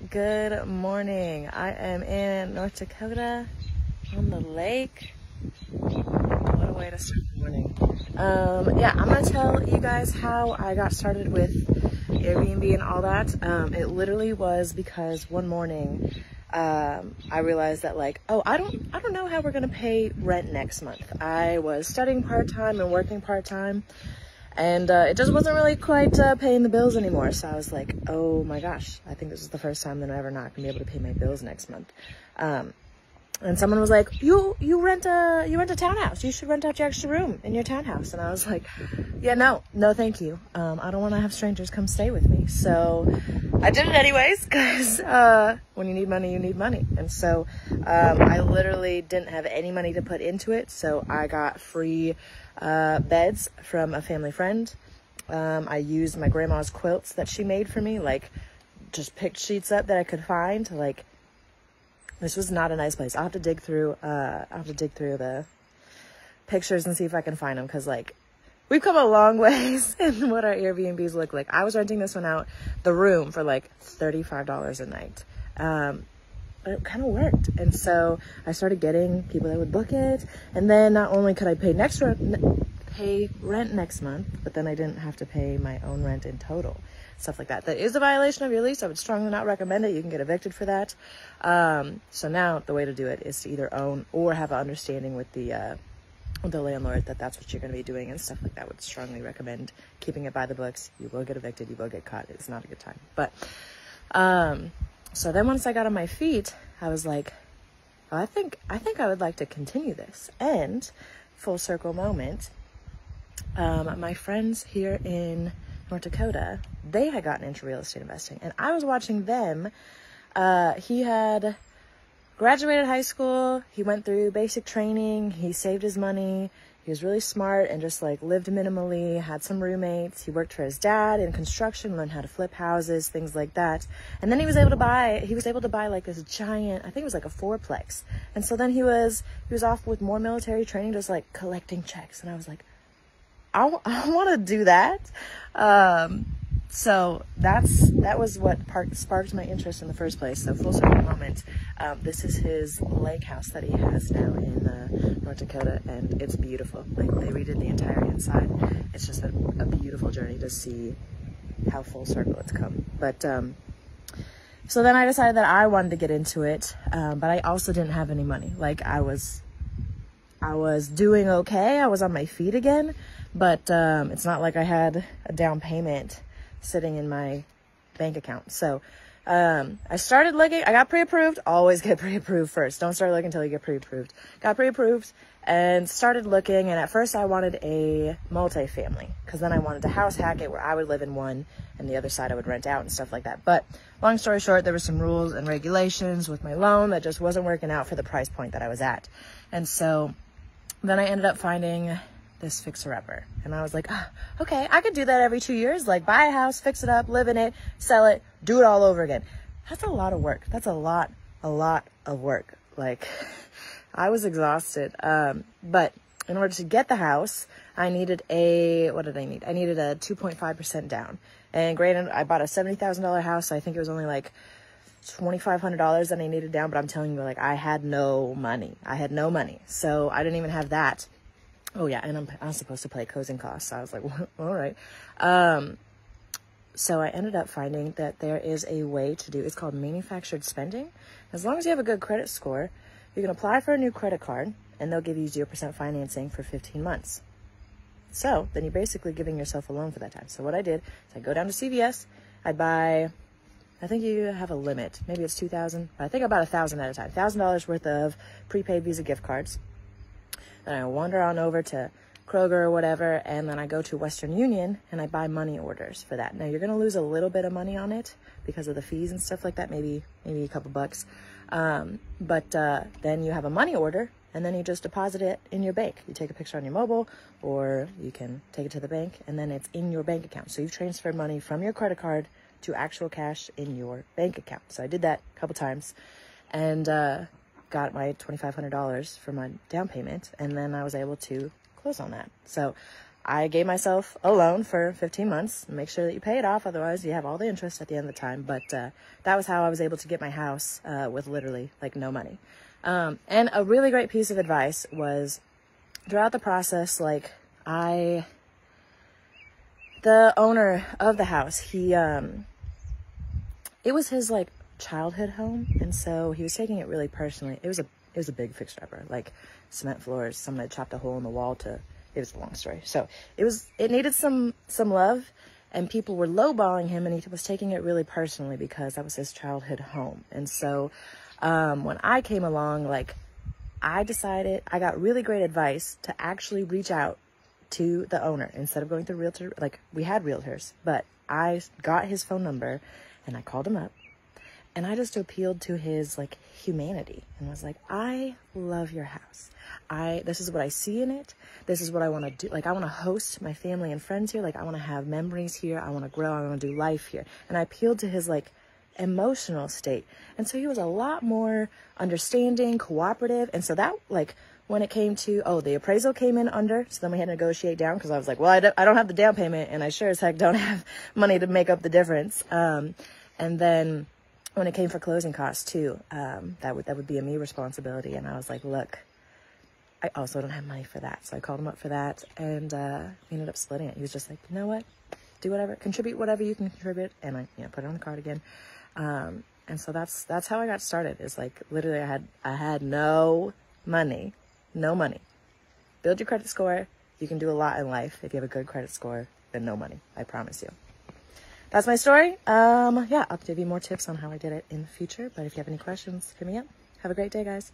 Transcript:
Good morning. I am in North Dakota on the lake. What a way to start the morning. Yeah, I'm gonna tell you guys how I got started with Airbnb and all that. It literally was because one morning I realized that I don't know how we're gonna pay rent next month. I was studying part-time and working part-time, and it just wasn't really quite paying the bills anymore. So I was like, oh my gosh, I think this is the first time that I'm ever not gonna be able to pay my bills next month. And someone was like, you rent a townhouse. You should rent out your extra room in your townhouse. And I was like, yeah, no, thank you. I don't want to have strangers come stay with me. So I did it anyways, because when you need money, you need money. And so I literally didn't have any money to put into it. So I got free beds from a family friend. I used my grandma's quilts that she made for me, just picked sheets up that I could find. This was not a nice place. I'll have to dig through the pictures and see if I can find them, because we've come a long ways in what our Airbnbs look like. I was renting this one out, the room, for $35 a night. But it kind of worked. And so I started getting people that would book it. And then not only could I pay rent next month, but then I didn't have to pay my own rent in total. Stuff like that. That is a violation of your lease. I would strongly not recommend it. You can get evicted for that. So now the way to do it is to either own or have an understanding with the landlord that that's what you're going to be doing and stuff like that. Would strongly recommend keeping it by the books. You will get evicted. You will get caught. It's not a good time. But so then once I got on my feet, I was like, oh, I think I would like to continue this. And full circle moment, my friends here in North Dakota, they had gotten into real estate investing, and I was watching them. He had graduated high school. He went through basic training. He saved his money. He was really smart and just lived minimally, had some roommates. He worked for his dad in construction, learned how to flip houses, things like that. And then he was able to buy this giant, I think it was a fourplex. And so then he was off with more military training, just collecting checks. And I was like, I want to do that. So that was what sparked my interest in the first place. So full circle moment. This is his lake house that he has now in North Dakota, and it's beautiful. They redid the entire inside. It's just a beautiful journey to see how full circle it's come. But so then I decided that I wanted to get into it, but I also didn't have any money. I was doing okay. I was on my feet again, but it's not like I had a down payment sitting in my bank account. So I started looking. I got pre-approved. Always get pre-approved first. Don't start looking until you get pre-approved. Got pre-approved and started looking. And at first I wanted a multifamily, because then I wanted to house hack it where I would live in one and the other side I would rent out and stuff like that. But long story short, there were some rules and regulations with my loan that just wasn't working out for the price point that I was at. And so then I ended up finding this fixer-upper, and I was like, oh, okay, I could do that every 2 years. Buy a house, fix it up, live in it, sell it, do it all over again. That's a lot of work. That's a lot of work. I was exhausted. But in order to get the house, I needed what did I need? I needed a 2.5% down. And granted, I bought a $70,000 house, so I think it was only $2,500 that I needed down, but I'm telling you, I had no money. So I didn't even have that. Oh yeah, and I'm supposed to pay closing costs. So I was like, well, all right. So I ended up finding that there is a way to do, it's called manufactured spending. As long as you have a good credit score, you can apply for a new credit card, and they'll give you 0% financing for 15 months. So then you're basically giving yourself a loan for that time. So what I did is I go down to CVS, I buy, I think you have a limit. Maybe it's $2,000, but I think I bought $1,000 at a time. $1,000 worth of prepaid Visa gift cards. Then I wander on over to Kroger or whatever, and then I go to Western Union and I buy money orders for that. Now you're going to lose a little bit of money on it because of the fees and stuff like that, maybe a couple bucks. But then you have a money order, and then you just deposit it in your bank. You take a picture on your mobile, or you can take it to the bank, and then it's in your bank account. So you've transferred money from your credit card to actual cash in your bank account. So I did that a couple times, and got my $2,500 for my down payment, and then I was able to close on that. So I gave myself a loan for 15 months. Make sure that you pay it off. Otherwise, you have all the interest at the end of the time. But that was how I was able to get my house with literally like no money. And a really great piece of advice was throughout the process, like the owner of the house, it was his like childhood home. And so he was taking it really personally. It was a big fixer upper, like cement floors. Someone had chopped a hole in the wall it was a long story. So it needed some love, and people were lowballing him, and he was taking it really personally because that was his childhood home. And so when I came along, like I decided, I got really great advice to actually reach out to the owner instead of going through realtor. Like we had realtors, but I got his phone number and I called him up, and I just appealed to his like humanity and was like, I love your house. This is what I see in it. This is what I want to do. Like, I want to host my family and friends here. Like, I want to have memories here. I want to grow. I want to do life here. And I appealed to his like emotional state. And so he was a lot more understanding, cooperative. And so that, like, when it came to, the appraisal came in under, so then we had to negotiate down, because I was like, well, I don't have the down payment, and I sure as heck don't have money to make up the difference. And then when it came for closing costs too, that would be a me responsibility. And I was like, look, I also don't have money for that. So I called him up for that, and we ended up splitting it. He was just like, you know what, do whatever, contribute whatever you can contribute. And I, put it on the card again. And so that's how I got started. Is like, literally I had no money. Build your credit score. You can do a lot in life if you have a good credit score than no money. I promise you. That's my story. Yeah, I'll give you more tips on how I did it in the future. But if you have any questions, hit me up. Have a great day, guys.